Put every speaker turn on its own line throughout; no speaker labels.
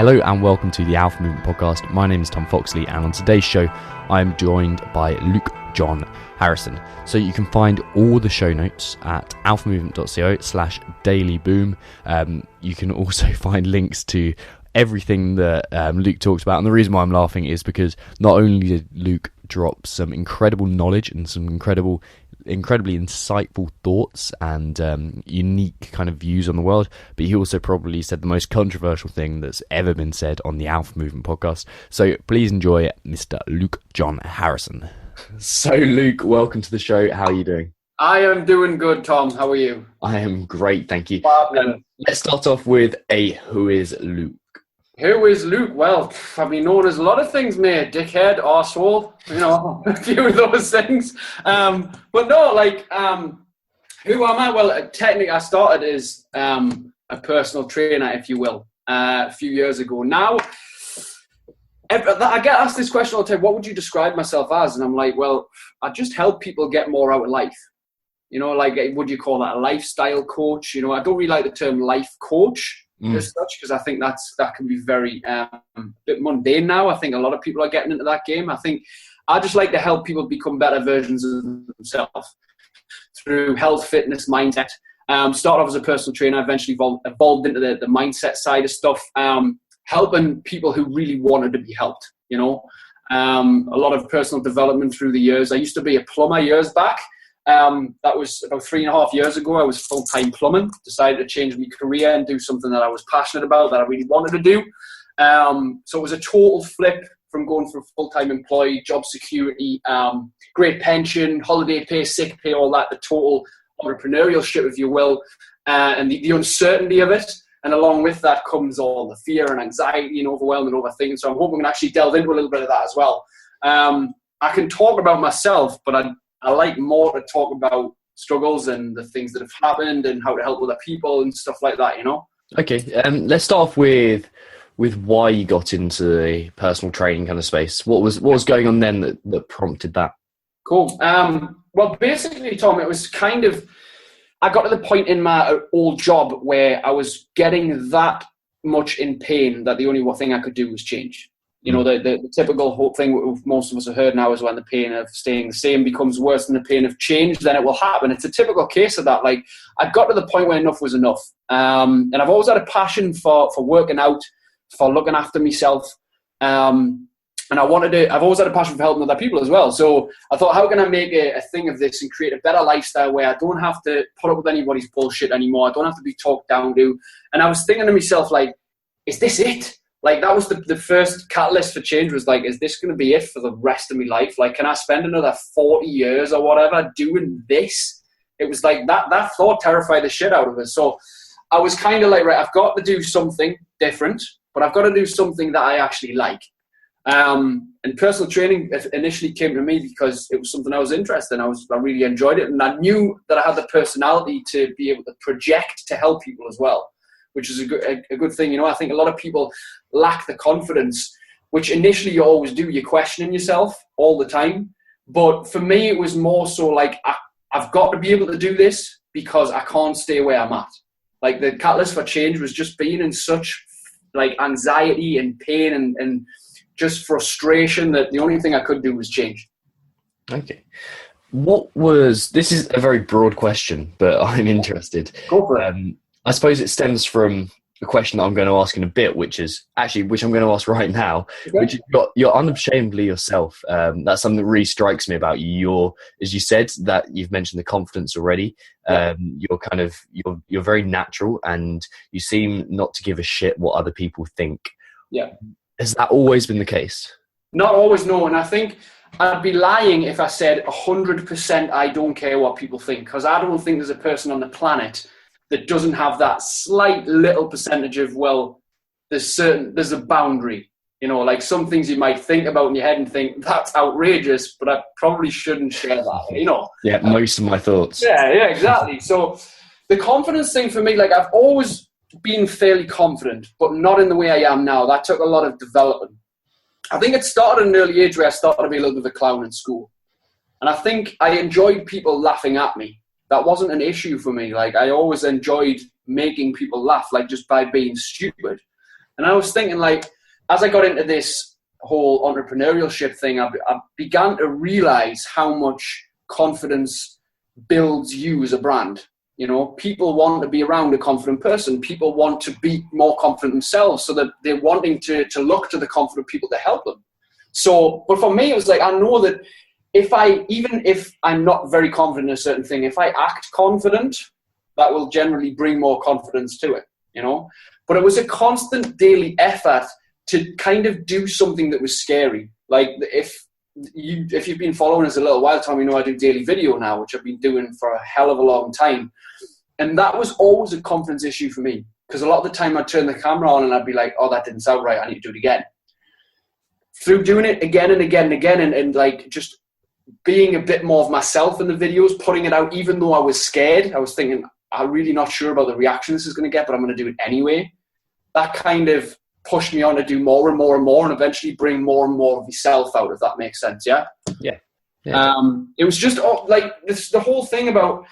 Hello and welcome to the Alpha Movement Podcast. My name is Tom Foxley, and on today's show I'm joined by Luke John Harrison. So you can find all the show notes at alphamovement.co/dailyboom. You can also find links to everything that Luke talks about, and the reason why I'm laughing is because not only did Luke drop some incredible knowledge and some incredibly insightful thoughts and unique kind of views on the world, but he also probably said the most controversial thing that's ever been said on the Alpha Movement Podcast. So please enjoy Mr. Luke John Harrison. So Luke, welcome to the show. How are you doing?
I am doing good, Tom. How are you?
I am great, thank you. Let's start off with who is Luke?
Who is Luke? Well, I've been known as a lot of things, mate. Dickhead, arsehole, a few of those things. But no, who am I? Well, technically I started as a personal trainer, if you will, a few years ago. Now, I get asked this question all the time, what would you describe myself as? And I'm like, well, I just help people get more out of life. Would you call that a lifestyle coach? I don't really like the term life coach as such, because I think that can be very bit mundane now. I think a lot of people are getting into that game. I think I just like to help people become better versions of themselves through health, fitness, mindset. Started off as a personal trainer, eventually evolved into the mindset side of stuff, helping people who really wanted to be helped. A lot of personal development through the years. I used to be a plumber years back. That was about 3.5 years ago. I was full-time plumbing, decided to change my career and do something that I was passionate about, that I really wanted to do. So it was a total flip from going from full-time employee, job security, great pension, holiday pay, sick pay, all that, the total entrepreneurial shit, if you will, and the uncertainty of it. And along with that comes all the fear and anxiety and overwhelming and overthinking. So I'm hoping we can actually delve into a little bit of that as well. I can talk about myself, but I like more to talk about struggles and the things that have happened and how to help other people and stuff like that,
Okay, let's start off with why you got into the personal training kind of space. What was going on then that prompted that?
Cool. Well, basically, Tom, it was kind of, I got to the point in my old job where I was getting that much in pain that the only thing I could do was change. The typical whole thing most of us have heard now is when the pain of staying the same becomes worse than the pain of change, then it will happen. It's a typical case of that. Like, I got to the point where enough was enough. And I've always had a passion for working out, for looking after myself. And I've always had a passion for helping other people as well. So I thought, how can I make a thing of this and create a better lifestyle where I don't have to put up with anybody's bullshit anymore? I don't have to be talked down to. And I was thinking to myself, like, is this it? Like, that was the first catalyst for change, was like, is this going to be it for the rest of my life? Like, can I spend another 40 years or whatever doing this? It was like that thought terrified the shit out of us. So I was kind of like, right, I've got to do something different, but I've got to do something that I actually like. And personal training initially came to me because it was something I was interested in. I really enjoyed it. And I knew that I had the personality to be able to project to help people as well, which is a good thing. I think a lot of people lack the confidence, which initially you always do. You're questioning yourself all the time. But for me, it was more so like, I've got to be able to do this because I can't stay where I'm at. Like, the catalyst for change was just being in such like anxiety and pain and just frustration that the only thing I could do was change.
Okay. This is a very broad question, but I'm interested.
Go for it.
I suppose it stems from a question that I'm going to ask in a bit, which I'm going to ask right now, okay. Which is you're unashamedly yourself. That's something that really strikes me about you. As you said, that you've mentioned the confidence already. You're very natural, and you seem not to give a shit what other people think.
Yeah.
Has that always been the case?
Not always, no. And I think I'd be lying if I said 100% I don't care what people think, because I don't think there's a person on the planet that doesn't have that slight little percentage of, well, there's a boundary, like some things you might think about in your head and think that's outrageous, but I probably shouldn't share that,
Yeah, most of my thoughts.
Yeah, exactly. So the confidence thing for me, like, I've always been fairly confident, but not in the way I am now. That took a lot of development. I think it started at an early age where I started to be a little bit of a clown in school. And I think I enjoyed people laughing at me. That wasn't an issue for me. Like, I always enjoyed making people laugh, like, just by being stupid. And I was thinking, like, as I got into this whole entrepreneurship thing, I began to realize how much confidence builds you as a brand. You know, people want to be around a confident person. People want to be more confident themselves, so that they're wanting to look to the confident people to help them. So, but for me, it was like, I know that even if I'm not very confident in a certain thing, if I act confident, that will generally bring more confidence to it, you know? But it was a constant daily effort to kind of do something that was scary. Like, if you've been following us a little while, Tom, you know I do daily video now, which I've been doing for a hell of a long time. And that was always a confidence issue for me, because a lot of the time I'd turn the camera on and I'd be like, oh, that didn't sound right, I need to do it again. Through doing it again and again and again, and like just being a bit more of myself in the videos, putting it out, even though I was scared, I was thinking, I'm really not sure about the reaction this is going to get, but I'm going to do it anyway. That kind of pushed me on to do more and more and more, and eventually bring more and more of myself out, if that makes sense. Yeah.
Yeah.
It was just like the whole thing about,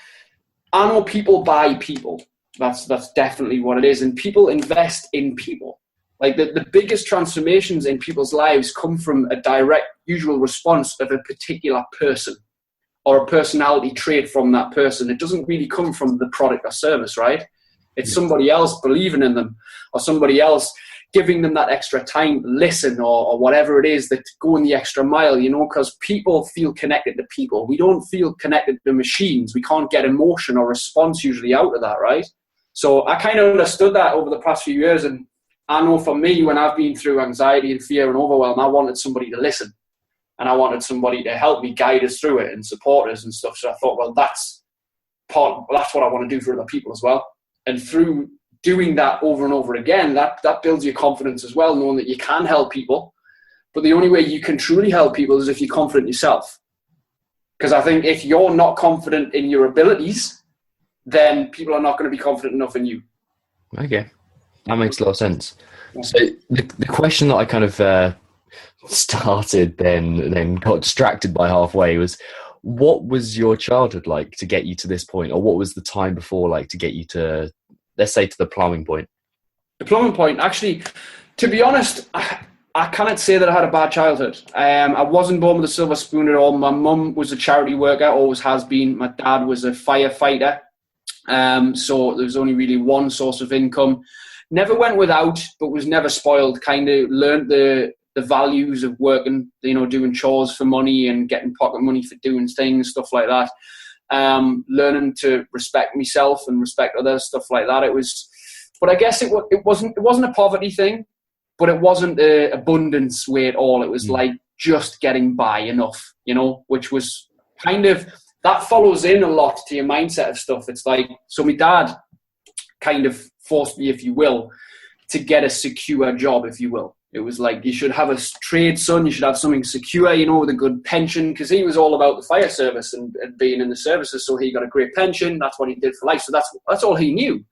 I know people buy people. That's definitely what it is. And people invest in people. Like the biggest transformations in people's lives come from a direct usual response of a particular person or a personality trait from that person. It doesn't really come from the product or service, right? It's somebody else believing in them, or somebody else giving them that extra time to listen, or whatever it is, that going the extra mile, you know, because people feel connected to people. We don't feel connected to machines. We can't get emotion or response usually out of that, right? So I kind of understood that over the past few years, and I know for me, when I've been through anxiety and fear and overwhelm, I wanted somebody to listen, and I wanted somebody to help me guide us through it and support us and stuff. So I thought, well, that's what I want to do for other people as well. And through doing that over and over again, that builds your confidence as well, knowing that you can help people. But the only way you can truly help people is if you're confident yourself. Because I think if you're not confident in your abilities, then people are not going to be confident enough in you.
Okay. That makes a lot of sense. So the question that I kind of started then got distracted by halfway was, what was your childhood like to get you to this point? Or what was the time before like to get you to, let's say, to the plumbing point?
The plumbing point, actually, to be honest, I cannot say that I had a bad childhood. I wasn't born with a silver spoon at all. My mum was a charity worker, always has been. My dad was a firefighter. So there was only really one source of income. Never went without, but was never spoiled. Kind of learned the values of working, you know, doing chores for money and getting pocket money for doing things, stuff like that. Learning to respect myself and respect others, stuff like that. But I guess it wasn't a poverty thing, but it wasn't an abundance way at all. It was like just getting by enough, you know, which was kind of, that follows in a lot to your mindset of stuff. It's like, so my dad kind of forced me, if you will, to get a secure job, if you will. It was like, you should have a trade, son. You should have something secure, you know, with a good pension, because he was all about the fire service and being in the services. So he got a great pension. That's what he did for life. So that's all he knew.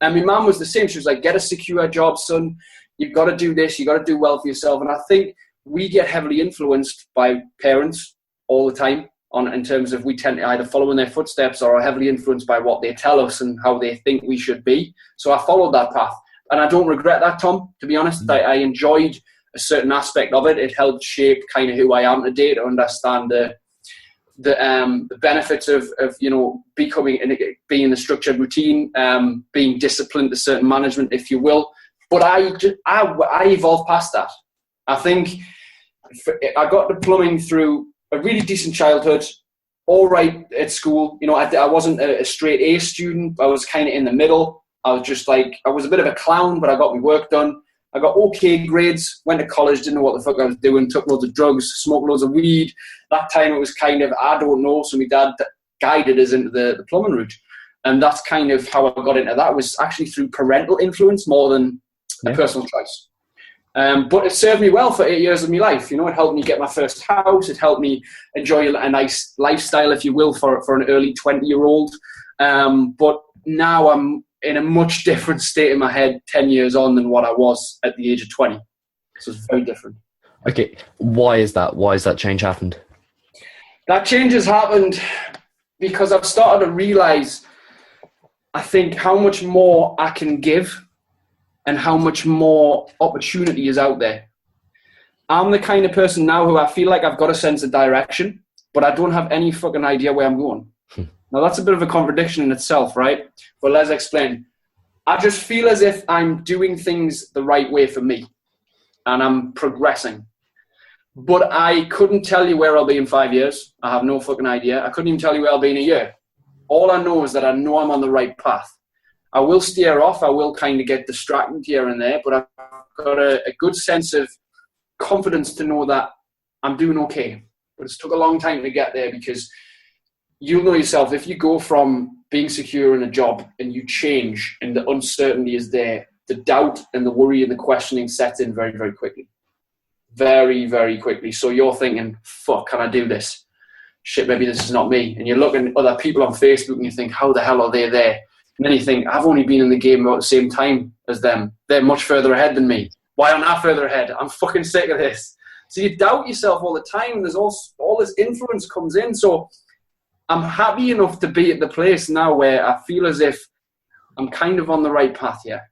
And my mum was the same. She was like, get a secure job, son. You've got to do this. You've got to do well for yourself. And I think we get heavily influenced by parents all the time, in terms of we tend to either follow in their footsteps or are heavily influenced by what they tell us and how they think we should be. So I followed that path. And I don't regret that, Tom, to be honest. I enjoyed a certain aspect of it. It helped shape kind of who I am today, to understand the benefits of you know, being in a structured routine, being disciplined to certain management, if you will. But I evolved past that. I think I got the plumbing through a really decent childhood, all right at school. You know, I wasn't a straight A student. I was kind of in the middle. I was just like, I was a bit of a clown, but I got my work done. I got okay grades, went to college, didn't know what the fuck I was doing, took loads of drugs, smoked loads of weed. That time it was kind of, I don't know. So my dad guided us into the plumbing route. And that's kind of how I got into that. It was actually through parental influence more than a personal choice. But it served me well for 8 years of my life. You know, it helped me get my first house. It helped me enjoy a nice lifestyle, if you will, for an early 20-year-old. But now I'm in a much different state in my head 10 years on than what I was at the age of 20. So it's very different.
Okay. Why is that? Why has that change happened?
That change has happened because I've started to realize, I think, how much more I can give and how much more opportunity is out there. I'm the kind of person now who I feel like I've got a sense of direction, but I don't have any fucking idea where I'm going. Now, that's a bit of a contradiction in itself, right? But let's explain. I just feel as if I'm doing things the right way for me, and I'm progressing. But I couldn't tell you where I'll be in 5 years. I have no fucking idea. I couldn't even tell you where I'll be in a year. All I know is that I know I'm on the right path. I will steer off. I will kind of get distracted here and there, but I've got a good sense of confidence to know that I'm doing okay. But it's took a long time to get there, because you'll know yourself, if you go from being secure in a job and you change and the uncertainty is there, the doubt and the worry and the questioning sets in very, very quickly. Very, very quickly. So you're thinking, fuck, can I do this? Shit, maybe this is not me. And you're looking at other people on Facebook and you think, how the hell are they there? And then you think, I've only been in the game about the same time as them. They're much further ahead than me. Why aren't I further ahead? I'm fucking sick of this. So you doubt yourself all the time, and there's all this influence comes in. So I'm happy enough to be at the place now where I feel as if I'm kind of on the right path here.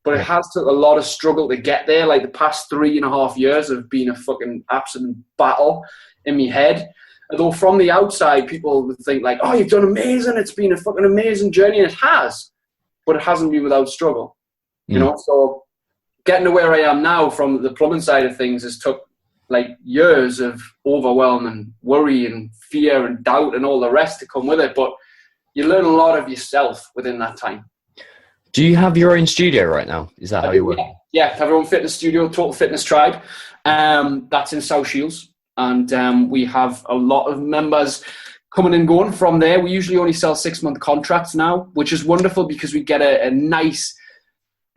But it has took a lot of struggle to get there. Like the past 3.5 years have been a fucking absolute battle in my head. Although from the outside, people would think like, oh, you've done amazing. It's been a fucking amazing journey. And it has. But it hasn't been without struggle. You know, so getting to where I am now from the plumbing side of things has took like years of overwhelm and worry and fear and doubt and all the rest to come with it. But you learn a lot of yourself within that time.
Do you have your own studio right now? Is that how you work?
Yeah, have our own fitness studio, Total Fitness Tribe. That's in South Shields. And we have a lot of members coming and going from there. We usually only sell 6-month contracts now, which is wonderful because we get a nice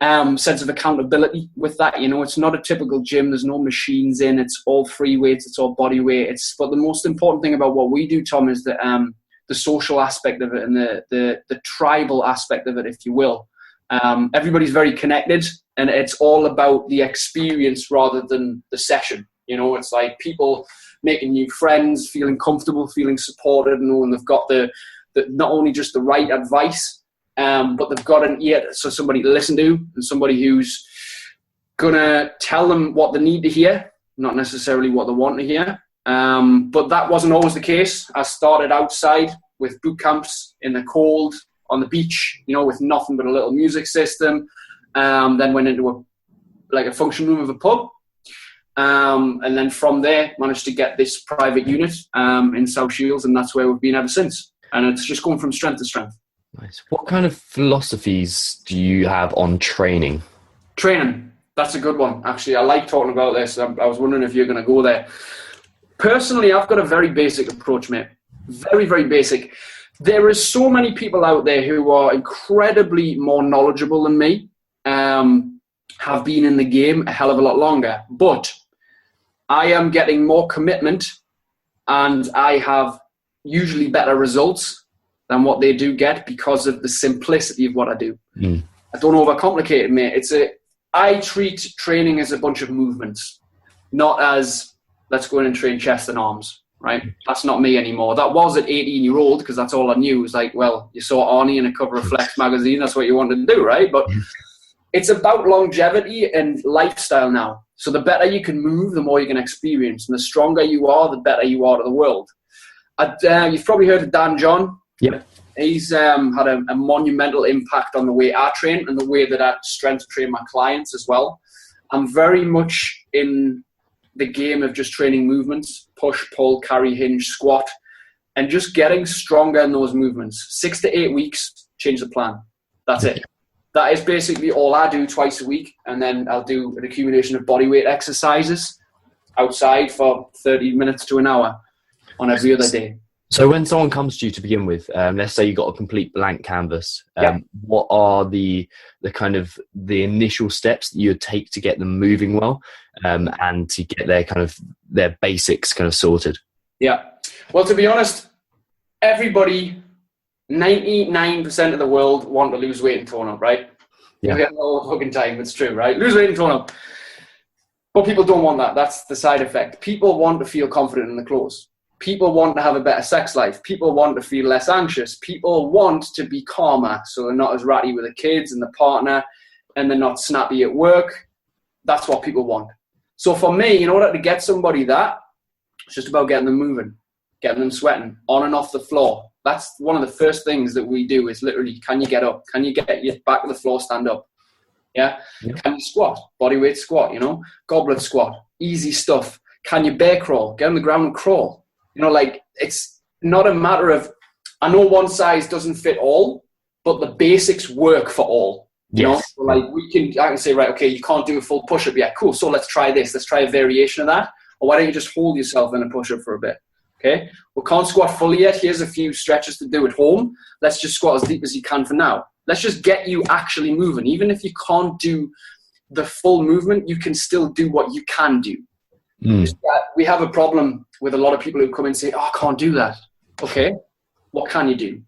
sense of accountability with that. You know, it's not a typical gym. There's no machines in. It's all free weights. It's all body weight. But the most important thing about what we do, Tom, is the social aspect of it and the tribal aspect of it, if you will. Everybody's very connected, and it's all about the experience rather than the session. You know, it's like people making new friends, feeling comfortable, feeling supported, and knowing they've got the not only just the right advice, but they've got an ear, so somebody to listen to, and somebody who's gonna tell them what they need to hear, not necessarily what they want to hear. But that wasn't always the case. I started outside with boot camps in the cold, on the beach, you know, with nothing but a little music system. Then went into a function room of a pub. And then from there, managed to get this private unit in South Shields, and that's where we've been ever since. And it's just going from strength to strength.
Nice. What kind of philosophies do you have on training?
Training, that's a good one. Actually, I like talking about this. I was wondering if you're going to go there. Personally, I've got a very basic approach, mate. Very, very basic. There is so many people out there who are incredibly more knowledgeable than me, have been in the game a hell of a lot longer. But I am getting more commitment, and I have usually better results than what they do get because of the simplicity of what I do. I don't overcomplicate it, mate. I treat training as a bunch of movements, not as let's go in and train chest and arms. Right? That's not me anymore. That was at 18-year-old because that's all I knew. It was like, well, you saw Arnie in a cover of Flex magazine. That's what you wanted to do, right? But it's about longevity and lifestyle now. So the better you can move, the more you can experience. And the stronger you are, the better you are to the world. You've probably heard of Dan John.
Yep.
He's had a monumental impact on the way I train and the way that I strength train my clients as well. I'm very much in the game of just training movements, push, pull, carry, hinge, squat, and just getting stronger in those movements. 6 to 8 weeks, change the plan. That's it. That is basically all I do twice a week. And then I'll do an accumulation of bodyweight exercises outside for 30 minutes to an hour on every other day.
So when someone comes to you to begin with, let's say you got a complete blank canvas, what are the kind of the initial steps that you would take to get them moving well, and to get their basics kind of sorted? Yeah.
Well, to be honest, everybody, 99% of the world want to lose weight and tone up, right?
Yeah.
You get all the fucking time. It's true, right? Lose weight and tone up. But people don't want that. That's the side effect. People want to feel confident in the clothes. People want to have a better sex life. People want to feel less anxious. People want to be calmer, so they're not as ratty with the kids and the partner. and they're not snappy at work. That's what people want. So for me, in order to get somebody that, it's just about getting them moving, getting them sweating on and off the floor. That's one of the first things that we do is literally, can you get up? Can you get your back to the floor, stand up? Yeah. Can you squat? Bodyweight squat, goblet squat, easy stuff. Can you bear crawl? Get on the ground and crawl. It's not a matter of, I know one size doesn't fit all, but the basics work for all.
Yes.
So I can say, right, okay, you can't do a full push-up yet. Cool. So let's try this. Let's try a variation of that. Or why don't you just hold yourself in a push-up for a bit? Okay. We can't squat fully yet. Here's a few stretches to do at home. Let's just squat as deep as you can for now. Let's just get you actually moving. Even if you can't do the full movement, you can still do what you can do. We have a problem with a lot of people who come in and say, I can't do that. Okay. What can you do?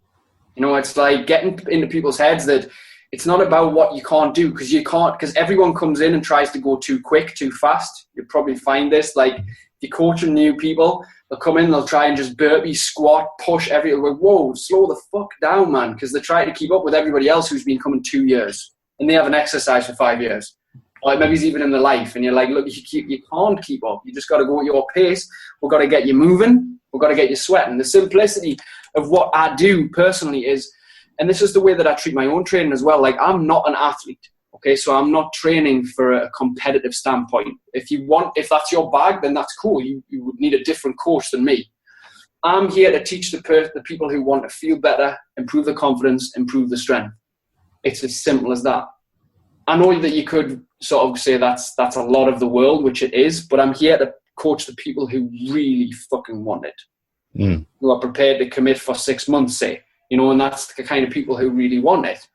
It's like getting into people's heads that it's not about what you can't do, because everyone comes in and tries to go too quick, too fast. You'll probably find this, like if you're coaching new people, they'll come in, they'll try and just burpee, squat, push everything. Whoa, slow the fuck down, man, because they're trying to keep up with everybody else who's been coming 2 years and they haven't exercised for 5 years. Or maybe it's even in their life, and you're like, look, you can't keep up. You just got to go at your pace. We've got to get you moving. We've got to get you sweating. The simplicity of what I do personally is, and this is the way that I treat my own training as well. Like, I'm not an athlete, okay? So I'm not training for a competitive standpoint. If that's your bag, then that's cool. You would need a different coach than me. I'm here to teach the people who want to feel better, improve their confidence, improve the strength. It's as simple as that. I know that you could sort of say that's a lot of the world, which it is, but I'm here to coach the people who really fucking want it, who are prepared to commit for 6 months, say, and that's the kind of people who really want it.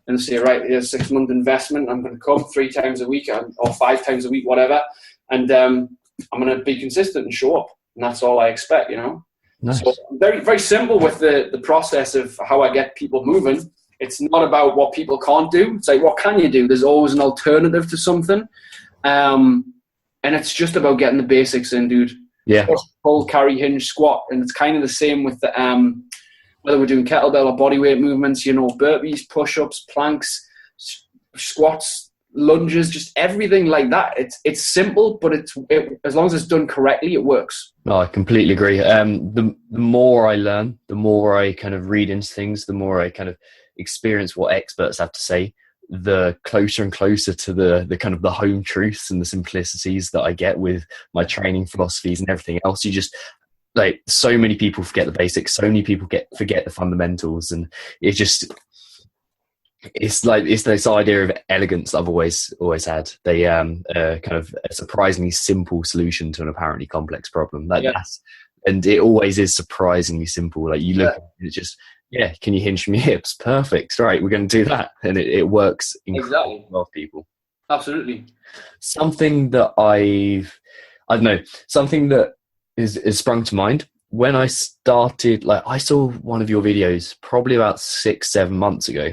And say, right, here's a 6 month investment. I'm going to come 3 times a week or 5 times a week, whatever. And I'm going to be consistent and show up. And that's all I expect,
Nice.
So very, very simple with the process of how I get people moving. It's not about what people can't do. It's like, what can you do? There's always an alternative to something. And it's just about getting the basics in, dude.
Yeah.
Push, pull, carry, hinge, squat. And it's kind of the same with the, whether we're doing kettlebell or bodyweight movements, burpees, push-ups, planks, squats, lunges, just everything like that. It's simple, but as long as it's done correctly, it works.
No, I completely agree. The more I learn, the more I kind of read into things, the more I kind of experience what experts have to say, the closer and closer to the kind of the home truths and the simplicities that I get with my training philosophies and everything else. You just, like, so many people forget the basics, so many people forget the fundamentals, and it's this idea of elegance that I've always had. They kind of a surprisingly simple solution to an apparently complex problem. And it always is surprisingly simple. Like, you look, it's just, can you hinge from your hips? Perfect. Right, we're going to do that, and it works incredibly well for people.
Absolutely.
Something that something that is sprung to mind when I started. Like, I saw one of your videos probably about 6-7 months ago,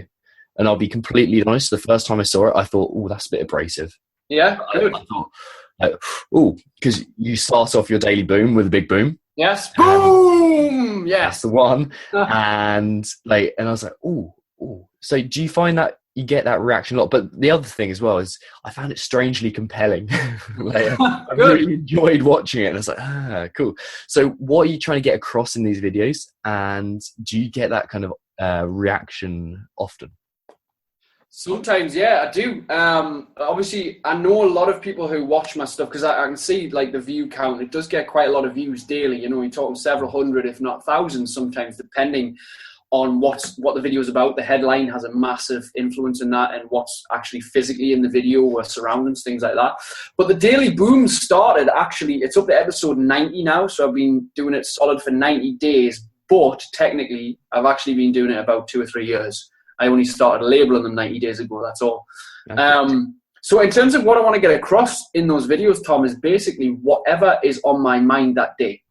and I'll be completely honest. The first time I saw it, I thought, "Oh, that's a bit abrasive."
Yeah, good.
I thought, because you start off your daily boom with a big boom.
Yes. Boom. Yes,
that's the one. And I was like, "Oh." So, do you find that you get that reaction a lot? But the other thing as well is, I found it strangely compelling. I really enjoyed watching it, and I was like, cool. So, what are you trying to get across in these videos? And do you get that kind of reaction often?
Sometimes, yeah, I do. Obviously, I know a lot of people who watch my stuff, because I can see, like, the view count. It does get quite a lot of views daily. You're talking several hundred, if not thousands sometimes, depending on what the video is about. The headline has a massive influence in that, and what's actually physically in the video, or surroundings, things like that. But the daily boom started, actually, it's up to episode 90 now, so I've been doing it solid for 90 days. But technically, I've actually been doing it about 2 or 3 years. I only started labeling them 90 days ago, that's all. So in terms of what I want to get across in those videos, Tom, is basically whatever is on my mind that day.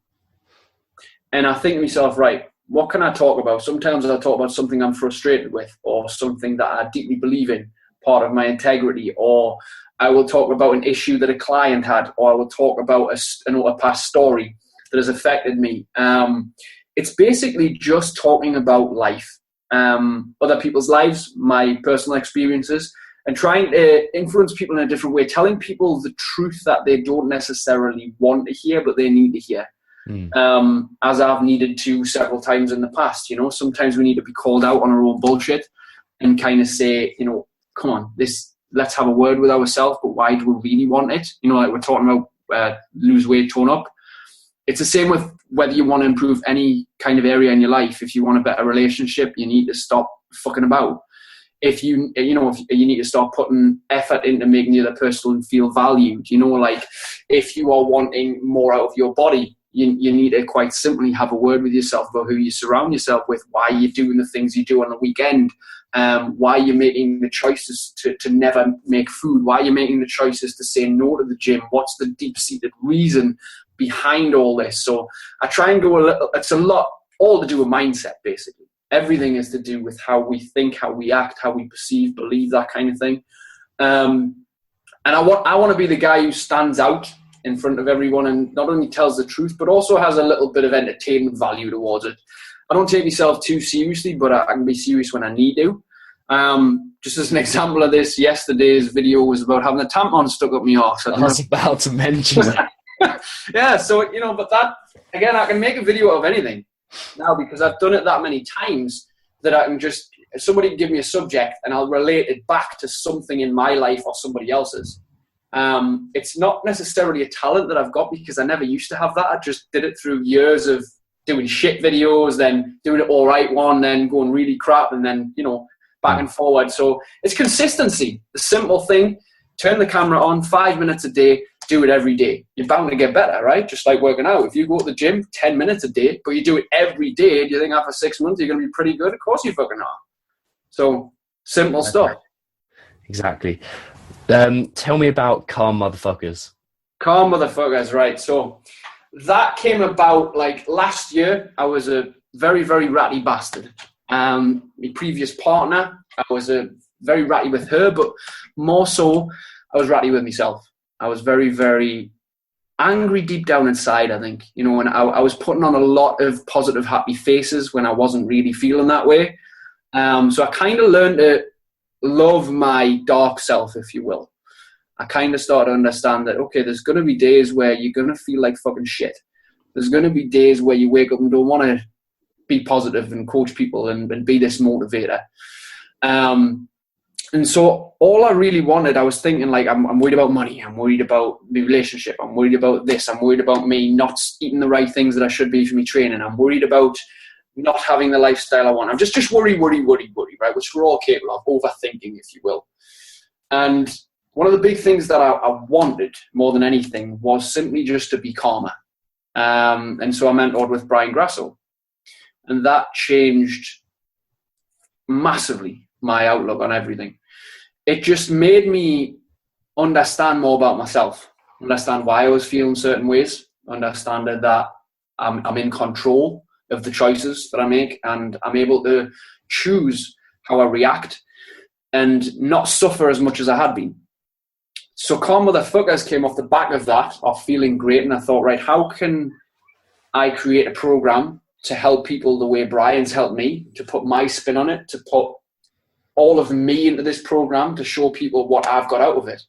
And I think to myself, right, what can I talk about? Sometimes I'll talk about something I'm frustrated with, or something that I deeply believe in, part of my integrity, or I will talk about an issue that a client had, or I will talk about a past story that has affected me. It's basically just talking about life. Other people's lives, my personal experiences, and trying to influence people in a different way, telling people the truth that they don't necessarily want to hear, but they need to hear. As I've needed to several times in the past. Sometimes we need to be called out on our own bullshit and kind of say, come on, let's have a word with ourselves, but why do we really want it? Like we're talking about lose weight, tone up. It's the same with whether you want to improve any kind of area in your life. If you want a better relationship, you need to stop fucking about. If you need to start putting effort into making the other person feel valued, like if you are wanting more out of your body, you need to quite simply have a word with yourself about who you surround yourself with, why you're doing the things you do on the weekend, why you're making the choices to never make food, why you're making the choices to say no to the gym, what's the deep-seated reason behind all this. So I try and go it's a lot, all to do with mindset, basically. Everything is to do with how we think, how we act, how we perceive, believe, that kind of thing. And I want to be the guy who stands out in front of everyone and not only tells the truth, but also has a little bit of entertainment value towards it. I don't take myself too seriously, but I can be serious when I need to. Just as an example of this, yesterday's video was about having a tampon stuck up my arse.
I was about to mention that.
Yeah, so, but that, again, I can make a video of anything now because I've done it that many times that I can just, somebody give me a subject and I'll relate it back to something in my life or somebody else's. It's not necessarily a talent that I've got because I never used to have that. I just did it through years of doing shit videos, then doing it all right one, then going really crap, and then, back and forward. So it's consistency. The simple thing, turn the camera on 5 minutes a day, do it every day. You're bound to get better, right? Just like working out. If you go to the gym 10 minutes a day, but you do it every day, do you think after 6 months you're going to be pretty good? Of course you fucking are. So simple stuff.
Exactly. Tell me about Calm Motherfuckers.
Calm Motherfuckers, right. So that came about like last year. I was a very, very ratty bastard. My previous partner, I was very ratty with her, but more so I was ratty with myself. I was very, very angry deep down inside, I think. When I was putting on a lot of positive, happy faces when I wasn't really feeling that way. So I kind of learned to love my dark self, if you will. I kind of started to understand that, okay, there's going to be days where you're going to feel like fucking shit. There's going to be days where you wake up and don't want to be positive and coach people and be this motivator. And so all I really wanted, I was thinking like, I'm worried about money. I'm worried about the relationship. I'm worried about this. I'm worried about me not eating the right things that I should be for me training. I'm worried about not having the lifestyle I want. I'm just worry, right? Which we're all capable of, overthinking, if you will. And one of the big things that I wanted more than anything was simply just to be calmer. And so I mentored with Brian Grasso. And that changed massively my outlook on everything. It just made me understand more about myself, understand why I was feeling certain ways, understand that I'm in control of the choices that I make, and I'm able to choose how I react and not suffer as much as I had been. So Calm Motherfuckers came off the back of that, of feeling great, and I thought, right, how can I create a program to help people the way Brian's helped me, to put my spin on it, to put all of me into this program, to show people what I've got out of it.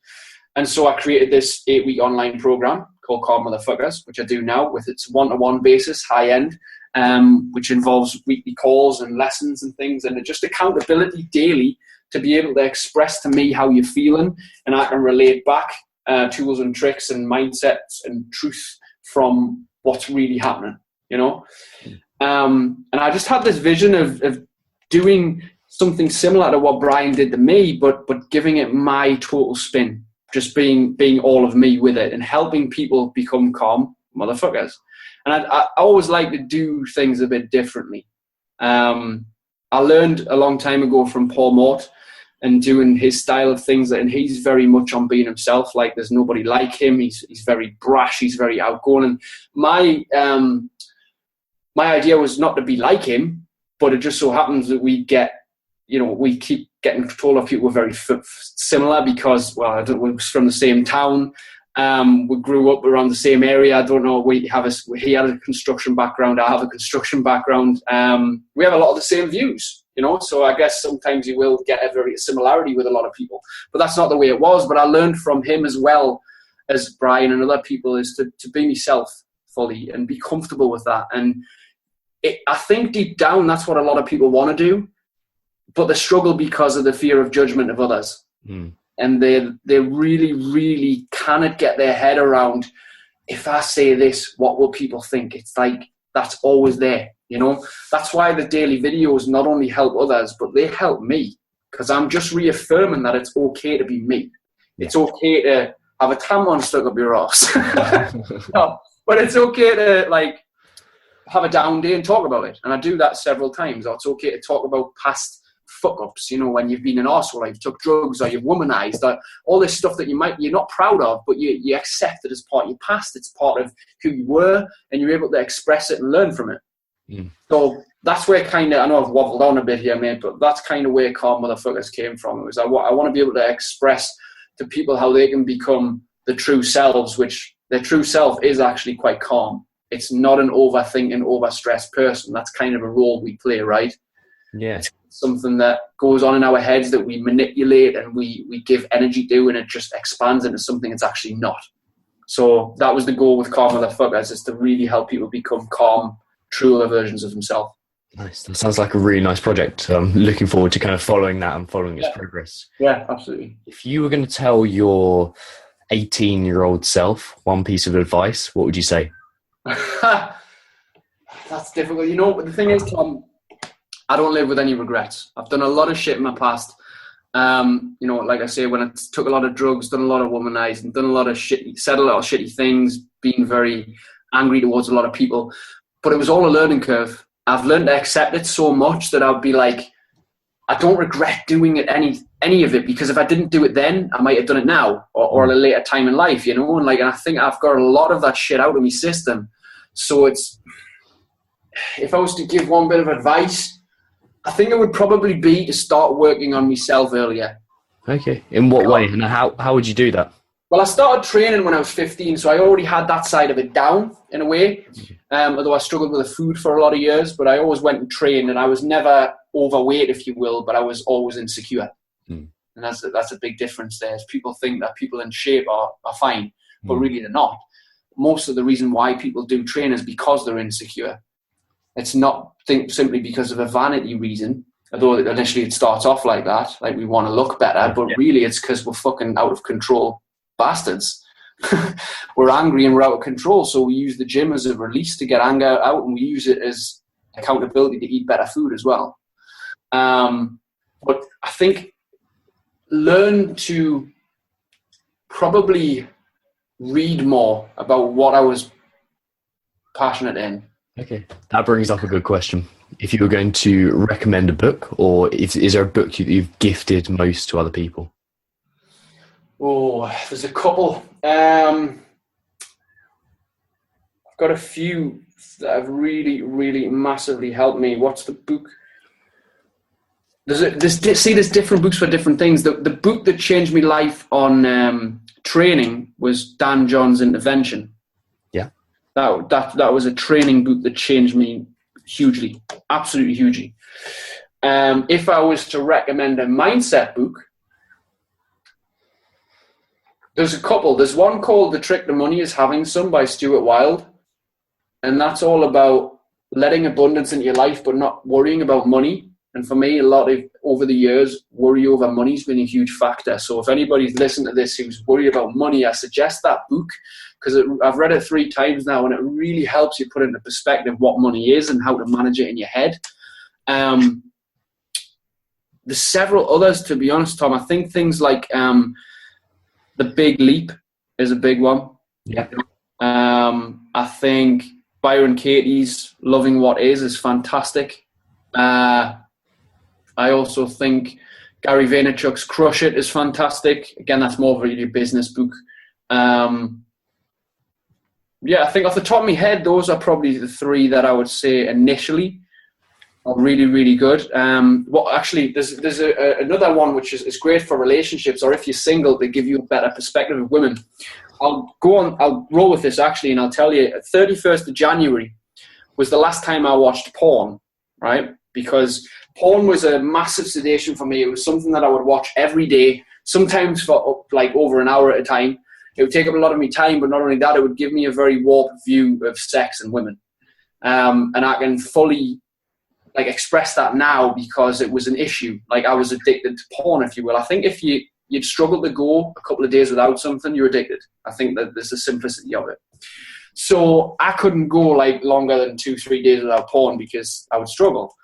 And so I created this 8-week online program called Calm Motherfuckers, which I do now with its one-to-one basis, high end, which involves weekly calls and lessons and things, and just accountability daily to be able to express to me how you're feeling, and I can relate back tools and tricks and mindsets and truth from what's really happening, And I just had this vision of doing something similar to what Brian did to me, but giving it my total spin, just being all of me with it and helping people become calm motherfuckers. And I always like to do things a bit differently. I learned a long time ago from Paul Mort and doing his style of things, and he's very much on being himself. Like there's nobody like him. He's very brash. He's very outgoing. And my idea was not to be like him, but it just so happens that we keep getting control of people who are very similar because, well, we're from the same town. We grew up around the same area. I don't know. He had a construction background. I have a construction background. We have a lot of the same views. you know. So I guess sometimes you will get a very similarity with a lot of people, but that's not the way it was. But I learned from him as well as Brian and other people is to be myself fully and be comfortable with that. And I think deep down that's what a lot of people want to do, but they struggle because of the fear of judgment of others. And they really, really cannot get their head around, if I say this, what will people think? It's like, that's always there, you know. That's why the daily videos not only help others, but they help me, because I'm just reaffirming that it's okay to be me. It's okay to have a tampon stuck up your ass. No, but it's okay to like have a down day and talk about it. And I do that several times. Or it's okay to talk about past fuck-ups, you know, when you've been an arsehole, like you've took drugs or you've womanized, or all this stuff that you're not proud of, but you accept it as part of your past. It's part of who you were, and you're able to express it and learn from it. So that's where kind of, I know I've waffled on a bit here, mate, but that's kind of where Calm Motherfuckers came from. It was I want to be able to express to people how they can become the true selves, which their true self is actually quite calm. It's not an overthinking, overstressed person. That's kind of a role we play, right?
Yeah.
It's something that goes on in our heads that we manipulate and we give energy to, and it just expands into something it's actually not. So that was the goal with Calm Motherfuckers, is to really help people become calm, truer versions of themselves.
Nice. That sounds like a really nice project. I'm looking forward to kind of following that and following its progress.
Yeah, absolutely.
If you were going to tell your 18-year-old self one piece of advice, what would you say?
That's difficult. You know, but the thing is, Tom, I don't live with any regrets. I've done a lot of shit in my past. You know, like I say, when I took a lot of drugs, done a lot of womanizing, done a lot of shit, said a lot of shitty things, been very angry towards a lot of people. But it was all a learning curve. I've learned to accept it so much that I'd be like, I don't regret doing it any of it, because if I didn't do it then, I might have done it now or at a later time in life, you know. And I think I've got a lot of that shit out of my system. So it's, if I was to give one bit of advice, I think it would probably be to start working on myself earlier.
Okay. In what way? And how would you do that?
Well, I started training when I was 15, so I already had that side of it down in a way. Although I struggled with the food for a lot of years, but I always went and trained, and I was never overweight, if you will, but I was always insecure. And that's a big difference there. People think that people in shape are fine, but really they're not. Most of the reason why people do train is because they're insecure. It's not simply because of a vanity reason, although initially it starts off like that, like we want to look better, but really it's because we're fucking out of control bastards. We're angry and we're out of control, so we use the gym as a release to get anger out, and we use it as accountability to eat better food as well. But I think learn to probably read more about what I was passionate in. Okay,
that brings up a good question. If you were going to recommend a book, or is there a book that you've gifted most to other people?
Oh, there's a couple. I've got a few that have really, really massively helped me. What's the book? There's different books for different things. The book that changed my life on training was Dan John's Intervention.
Yeah.
That was a training book that changed me hugely, absolutely hugely. If I was to recommend a mindset book, there's a couple. There's one called The Trick to Money is Having Some by Stuart Wilde. And that's all about letting abundance into your life, but not worrying about money. And for me, over the years, worry over money has been a huge factor. So if anybody's listened to this who's worried about money, I suggest that book, because I've read it 3 times now, and it really helps you put into perspective what money is and how to manage it in your head. There's several others, to be honest, Tom. I think things like The Big Leap is a big one.
Yeah.
I think Byron Katie's Loving What Is fantastic. I also think Gary Vaynerchuk's Crush It is fantastic. Again, that's more of a business book. Yeah, I think off the top of my head, those are probably the 3 that I would say initially are really, really good. Well, actually, there's another one which is great for relationships, or if you're single, to give you a better perspective of women. I'll roll with this actually, and I'll tell you, 31st of January was the last time I watched porn, right? because porn was a massive sedation for me. It was something that I would watch every day, sometimes for like over an hour at a time. It would take up a lot of my time, but not only that, it would give me a very warped view of sex and women. And I can fully like express that now because it was an issue. Like I was addicted to porn, if you will. I think if you'd struggle to go a couple of days without something, you're addicted. I think that there's the simplicity of it. So I couldn't go like longer than 2-3 days without porn because I would struggle.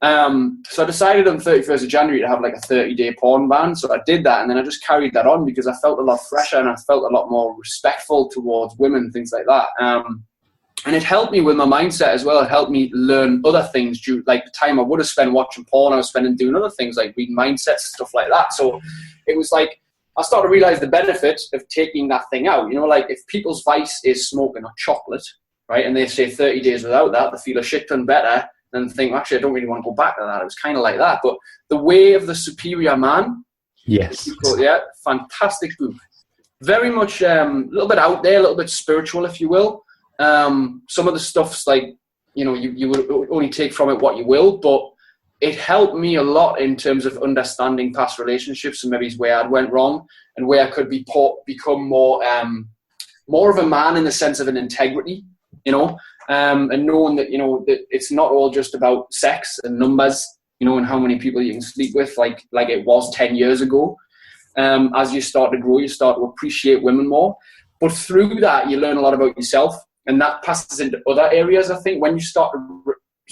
So I decided on 31st of January to have like a 30-day porn ban. So I did that, and then I just carried that on because I felt a lot fresher and I felt a lot more respectful towards women, things like that. And it helped me with my mindset as well. It helped me learn other things. Like the time I would have spent watching porn, I was spending doing other things like reading mindsets, stuff like that. So it was like, I started to realize the benefit of taking that thing out. You know, like if people's vice is smoking or chocolate, right, and they say 30 days without that, they feel a shit ton better than think, actually, I don't really want to go back to that. It was kind of like that. But The Way of the Superior Man.
Yes.
Yeah, fantastic book. Very much a little bit out there, a little bit spiritual, if you will. Some of the stuff's like, you know, you would only take from it what you will, but it helped me a lot in terms of understanding past relationships and maybe where I'd went wrong and where I could become more of a man in the sense of an integrity, you know, and knowing that, you know, that it's not all just about sex and numbers, you know, and how many people you can sleep with like it was 10 years ago. As you start to grow, you start to appreciate women more. But through that, you learn a lot about yourself. And that passes into other areas, I think. When you start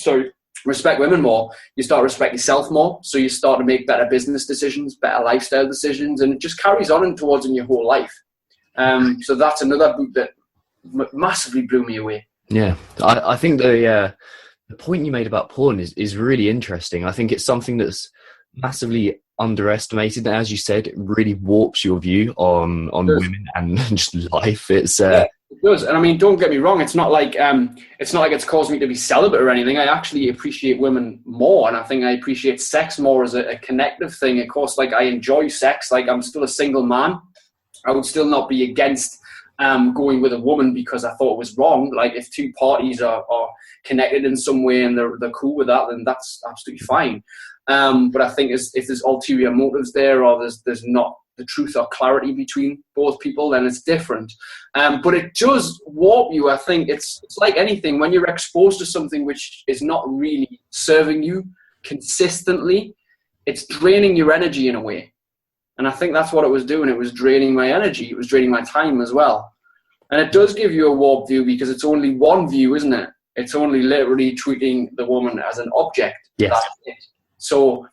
to respect women more, you start to respect yourself more. So you start to make better business decisions, better lifestyle decisions, and it just carries on towards in your whole life. So that's another book that massively blew me away.
Yeah, I think the point you made about porn is really interesting. I think it's something that's massively underestimated. And as you said, it really warps your view on women and just life. It's
It does, and I mean, don't get me wrong. It's not like it's caused me to be celibate or anything. I actually appreciate women more, and I think I appreciate sex more as a connective thing. Of course, like I enjoy sex. Like I'm still a single man. I would still not be against going with a woman because I thought it was wrong. Like if two parties are connected in some way and they're cool with that, then that's absolutely fine. But I think if there's ulterior motives there, or there's not the truth or clarity between both people, then it's different. But it does warp you. I think it's like anything. When you're exposed to something which is not really serving you consistently, it's draining your energy in a way. And I think that's what it was doing. It was draining my energy. It was draining my time as well. And it does give you a warped view because it's only one view, isn't it? It's only literally treating the woman as an object.
Yes.
That's it. So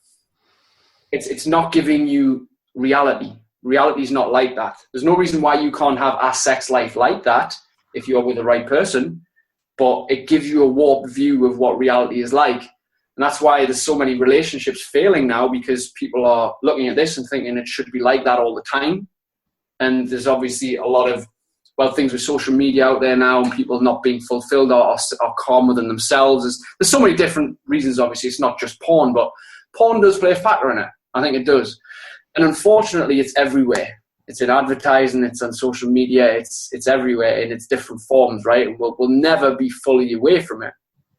it's not giving you reality. Reality is not like that. There's no reason why you can't have a sex life like that if you're with the right person, but it gives you a warped view of what reality is like. And that's why there's so many relationships failing now, because people are looking at this and thinking it should be like that all the time. And there's obviously a lot of, things with social media out there now and people not being fulfilled or calm within themselves. There's so many different reasons, obviously. It's not just porn, but porn does play a factor in it. I think it does. And unfortunately, it's everywhere. It's in advertising, it's on social media, it's everywhere in its different forms, right? We'll never be fully away from it.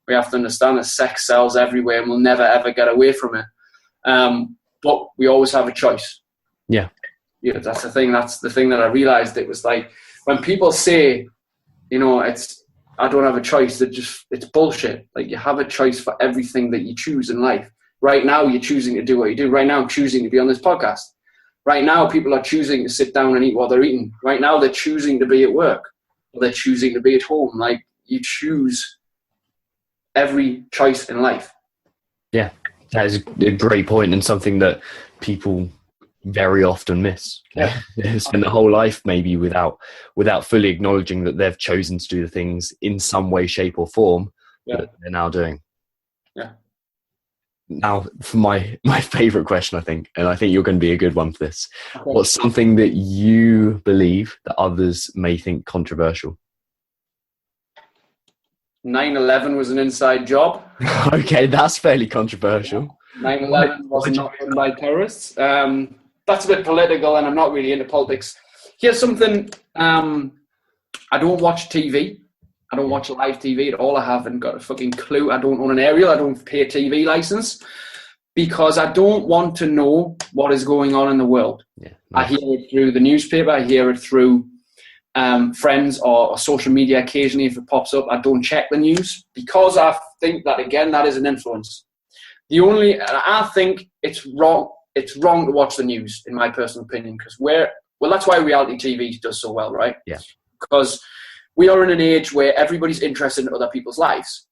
We have to understand that sex sells everywhere and we'll never, ever get away from it. But we always have a choice.
Yeah.
Yeah, that's the thing. That's the thing that I realized. It was like, when people say, you know, I don't have a choice, it's bullshit. Like, you have a choice for everything that you choose in life. Right now, you're choosing to do what you do. Right now, I'm choosing to be on this podcast. Right now, people are choosing to sit down and eat what they're eating. Right now, they're choosing to be at work. Or they're choosing to be at home. Like, you choose every choice in life.
Yeah, that is a great point, and something that people very often miss.
Yeah.
Spend the whole life maybe without fully acknowledging that they've chosen to do the things in some way, shape or form that they're now doing.
Yeah.
Now, for my favorite question, I think, and I think you're going to be a good one for this.
Okay.
What's something that you believe that others may think controversial?
9/11 was an inside job.
Okay, that's fairly controversial.
9/11 was not done by terrorists. That's a bit political, and I'm not really into politics. Here's something. I don't watch TV. I don't watch live TV at all. I haven't got a fucking clue. I don't own an aerial. I don't pay a TV license because I don't want to know what is going on in the world.
Yeah,
nice. I hear it through the newspaper. I hear it through friends or social media occasionally if it pops up. I don't check the news because I think that, again, that is an influence. I think it's wrong. It's wrong to watch the news, in my personal opinion, because that's why reality TV does so well, right?
Yeah.
Because we are in an age where everybody's interested in other people's lives,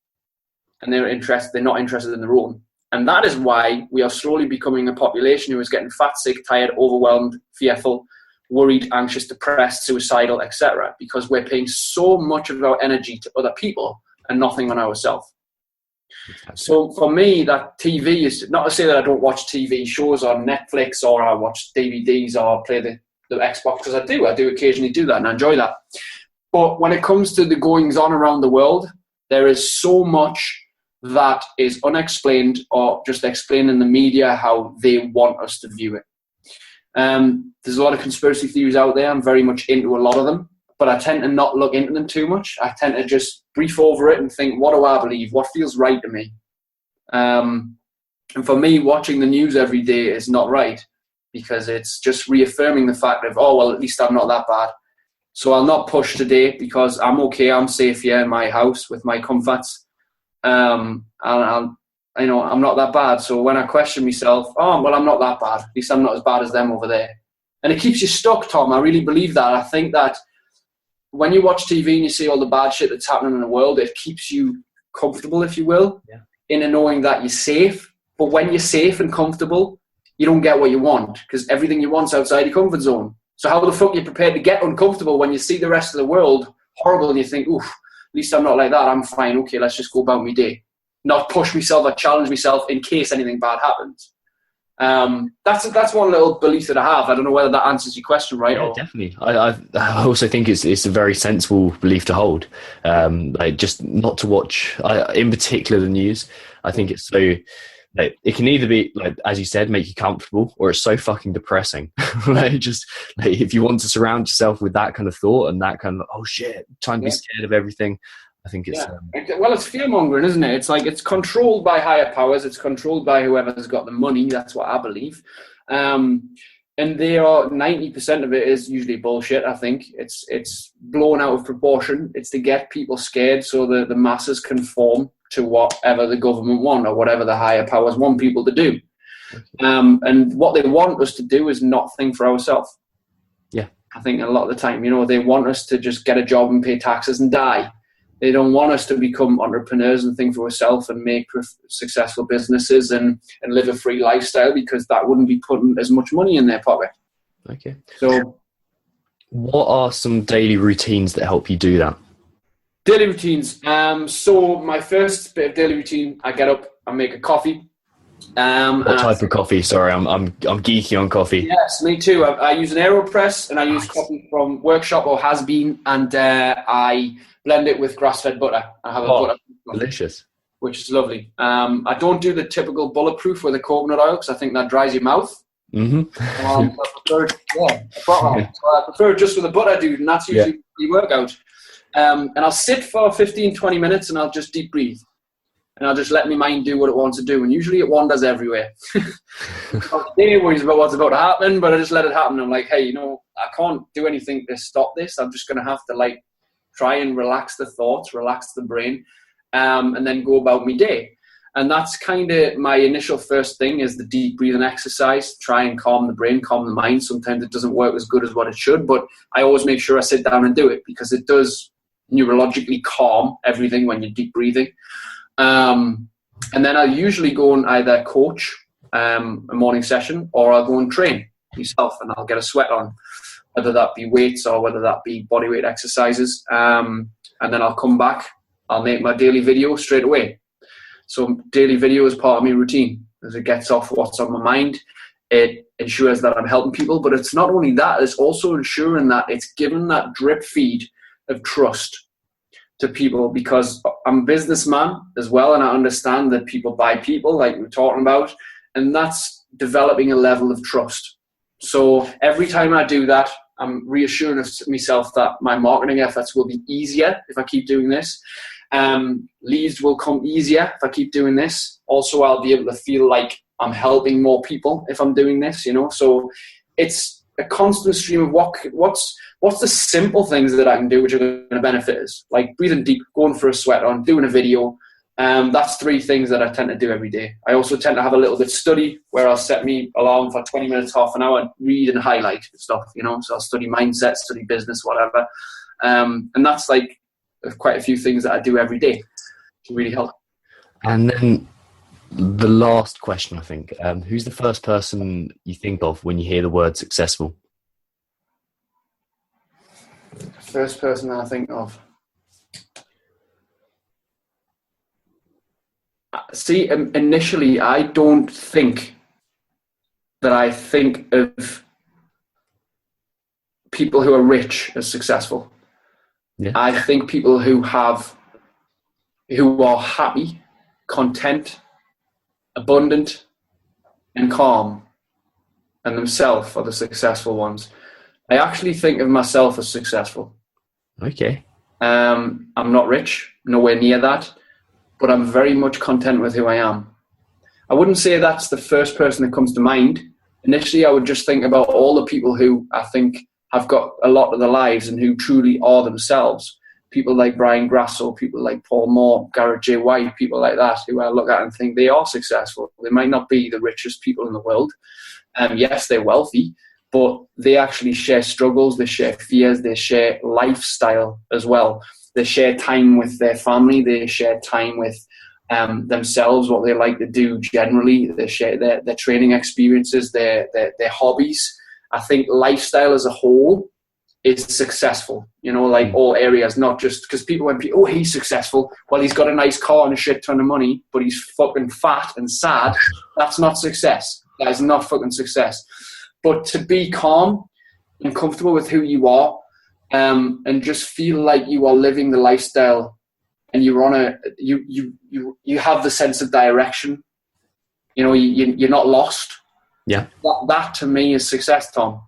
and they're not interested in their own. And that is why we are slowly becoming a population who is getting fat, sick, tired, overwhelmed, fearful, worried, anxious, depressed, suicidal, etc. Because we're paying so much of our energy to other people and nothing on ourselves. So for me, that TV is not to say that I don't watch TV shows on Netflix or I watch DVDs or play the Xbox, because I do occasionally do that and I enjoy that. But when it comes to the goings on around the world, there is so much that is unexplained or just explained in the media how they want us to view it. There's a lot of conspiracy theories out there. I'm very much into a lot of them, but I tend to not look into them too much. I tend to just brief over it and think, what do I believe? What feels right to me? And for me, watching the news every day is not right because it's just reaffirming the fact of, oh, well, at least I'm not that bad. So I'll not push today because I'm okay. I'm safe here in my house with my comforts. And I'm not that bad. So when I question myself, oh, well, I'm not that bad. At least I'm not as bad as them over there. And it keeps you stuck, Tom. I really believe that. I think that when you watch TV and you see all the bad shit that's happening in the world, it keeps you comfortable, if you will, in knowing that you're safe. But when you're safe and comfortable, you don't get what you want because everything you want's outside your comfort zone. So how the fuck are you prepared to get uncomfortable when you see the rest of the world horrible and you think, oof, at least I'm not like that. I'm fine. Okay, let's just go about my day. Not push myself or challenge myself in case anything bad happens. That's one little belief that I have. I don't know whether that answers your question, right?
Yeah, definitely. I also think it's a very sensible belief to hold. Like just not to watch, in particular, the news. I think it's so. Like, it can either be, like as you said, make you comfortable, or it's so fucking depressing. If you want to surround yourself with that kind of thought and that kind of, oh shit, time to be scared of everything. I think it's
it's fear mongering, isn't it? It's like it's controlled by higher powers. It's controlled by whoever's got the money. That's what I believe. And 90% of it is usually bullshit. I think it's blown out of proportion. It's to get people scared so the masses conform to whatever the government want or whatever the higher powers want people to do. And what they want us to do is not think for ourselves.
Yeah,
I think a lot of the time, they want us to just get a job and pay taxes and die. They don't want us to become entrepreneurs and think for ourselves and make successful businesses and live a free lifestyle because that wouldn't be putting as much money in their pocket.
Okay.
So
what are some daily routines that help you do that?
Daily routines. So my first bit of daily routine, I get up, I make a coffee.
What type of coffee? Sorry, I'm geeky on coffee.
Yes, me too. I use an AeroPress and I use coffee from Workshop or Has Been, and I blend it with grass-fed butter. I have a butter,
delicious,
which is lovely. I don't do the typical bulletproof with the coconut oil because I think that dries your mouth.
Mm-hmm.
I prefer it just with the butter, dude, and that's usually the workout. And I'll sit for 15, 20 minutes and I'll just deep breathe. And I'll just let my mind do what it wants to do. And usually it wanders everywhere. Today worries about what's about to happen, but I just let it happen. I'm like, hey, I can't do anything to stop this. I'm just going to have to try and relax the thoughts, relax the brain, and then go about my day. And that's kind of my initial first thing is the deep breathing exercise. Try and calm the brain, calm the mind. Sometimes it doesn't work as good as what it should, but I always make sure I sit down and do it because it does neurologically calm everything when you're deep breathing. And then I'll usually go and either coach a morning session or I'll go and train myself and I'll get a sweat on, whether that be weights or whether that be bodyweight exercises. And then I'll come back, I'll make my daily video straight away. So daily video is part of my routine as it gets off what's on my mind. It ensures that I'm helping people, but it's not only that, it's also ensuring that it's given that drip feed of trust to people because I'm a businessman as well and I understand that people buy people like we're talking about, and that's developing a level of trust. So every time I do that, I'm reassuring of myself that my marketing efforts will be easier if I keep doing this. Leads will come easier if I keep doing this. Also, I'll be able to feel like I'm helping more people if I'm doing this, So it's a constant stream of what's the simple things that I can do which are going to benefit us, like breathing deep, going for a sweat on, doing a video. That's 3 things that I tend to do every day. I also tend to have a little bit of study where I'll set me alarm for 20 minutes, half an hour, read and highlight stuff, So I'll study mindset, study business, whatever. And that's like quite a few things that I do every day to really help.
And then the last question, I think, who's the first person you think of when you hear the word successful?
First person that I think of. See, initially, I don't think that I think of people who are rich as successful. Yeah. I think people who are happy, content, abundant, and calm, and themselves are the successful ones. I actually think of myself as successful.
Okay.
I'm not rich, nowhere near that, but I'm very much content with who I am. I wouldn't say that's the first person that comes to mind. Initially, I would just think about all the people who I think have got a lot of their lives and who truly are themselves. People like Brian Grasso, people like Paul Moore, Garrett J. White, people like that, who I look at and think they are successful. They might not be the richest people in the world. Yes, they're wealthy, but they actually share struggles, they share fears, they share lifestyle as well. They share time with their family, they share time with themselves, what they like to do generally. They share their training experiences, their hobbies. I think lifestyle as a whole is successful, like all areas, not just because when people, oh, he's successful. Well, he's got a nice car and a shit ton of money, but he's fucking fat and sad. That's not success. That is not fucking success. But to be calm and comfortable with who you are, and just feel like you are living the lifestyle, and you're on you have the sense of direction. You're not lost.
Yeah.
That to me is success, Tom.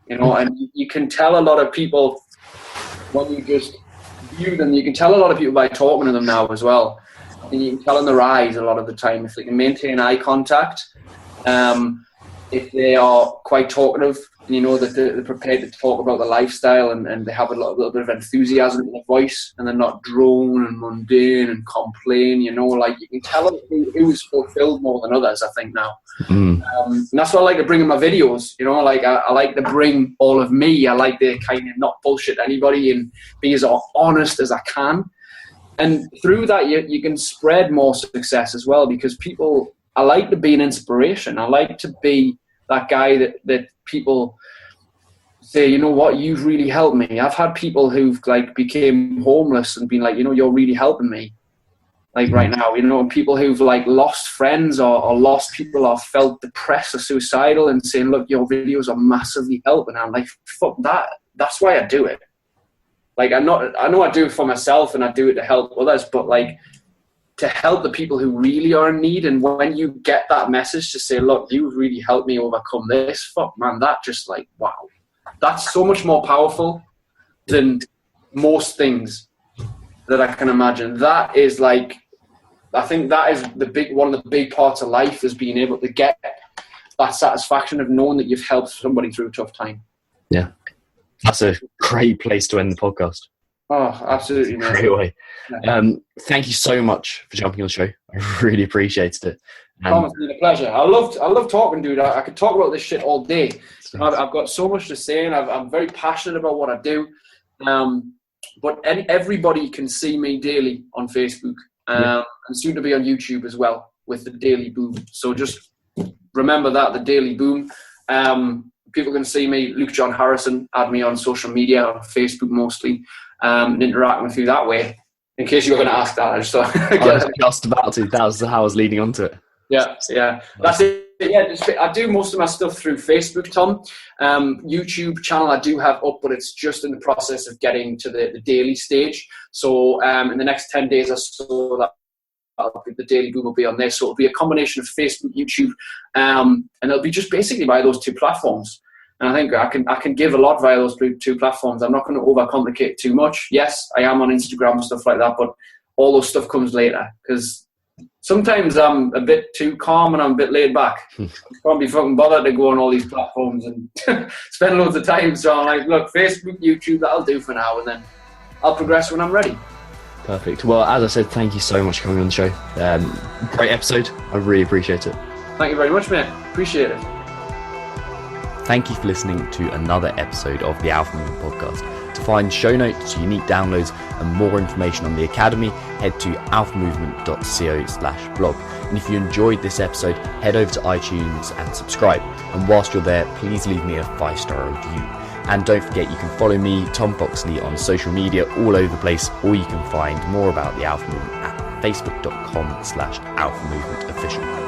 And you can tell a lot of people when you just view them. You can tell a lot of people by talking to them now as well. And you can tell in their eyes a lot of the time if they can maintain eye contact. If they are quite talkative, that they're prepared to talk about the lifestyle and they have a little bit of enthusiasm in their voice and they're not drone and mundane and complain, like you can tell who's fulfilled more than others, I think now. And that's what I like to bring in my videos, like I like to bring all of me. I like to kind of not bullshit anybody and be as honest as I can. And through that, you can spread more success as well, because I like to be an inspiration. I like to be that guy that people say, you know what, you've really helped me. I've had people who've became homeless and been like, you're really helping me. Right now, and people who've lost friends or lost people or felt depressed or suicidal and saying, look, your videos are massively helping. I'm like, fuck that. That's why I do it. I know I do it for myself and I do it to help others, but to help the people who really are in need. And when you get that message to say, look, you've really helped me overcome this, fuck, man, that just wow. That's so much more powerful than most things that I can imagine. That is I think that is one of the big parts of life, is being able to get that satisfaction of knowing that you've helped somebody through a tough time.
Yeah. That's a great place to end the podcast.
Oh, absolutely.
Great way. Thank you so much for jumping on the show. I really appreciated it.
Tom, it's been a pleasure. I love talking, dude. I could talk about this shit all day. I've got so much to say, and I'm very passionate about what I do. But everybody can see me daily on Facebook, and soon to be on YouTube as well with the Daily Boom. So just remember that, the Daily Boom. People can see me, Luke John Harrison. Add me on social media, on Facebook mostly, and interact with you that way. In case you were going to ask that, I just thought.
I was just about to. That was how I was leading on to it.
Yeah. That's it. Yeah, I do most of my stuff through Facebook, Tom. YouTube channel I do have up, but it's just in the process of getting to the daily stage. So in the next 10 days or so, the Daily Boom will be on there. So it'll be a combination of Facebook, YouTube, and it'll be just basically by those two platforms. And I think I can give a lot via those two platforms. I'm not going to overcomplicate it too much. Yes, I am on Instagram and stuff like that, but all those stuff comes later, because sometimes I'm a bit too calm and I'm a bit laid back. I can't be fucking bothered to go on all these platforms and spend loads of time. So I'm like, look, Facebook, YouTube, that'll do for now, and then I'll progress when I'm ready.
Perfect. Well, as I said, thank you so much for coming on the show. Great episode. I really appreciate it.
Thank you very much, mate. Appreciate it.
Thank you for listening to another episode of the Alpha Movement Podcast. To find show notes, unique downloads, and more information on the Academy, head to alphamovement.co/blog. And if you enjoyed this episode, head over to iTunes and subscribe. And whilst you're there, please leave me a 5-star review. And don't forget, you can follow me, Tom Foxley, on social media all over the place, or you can find more about the Alpha Movement at facebook.com/alphamovementofficial.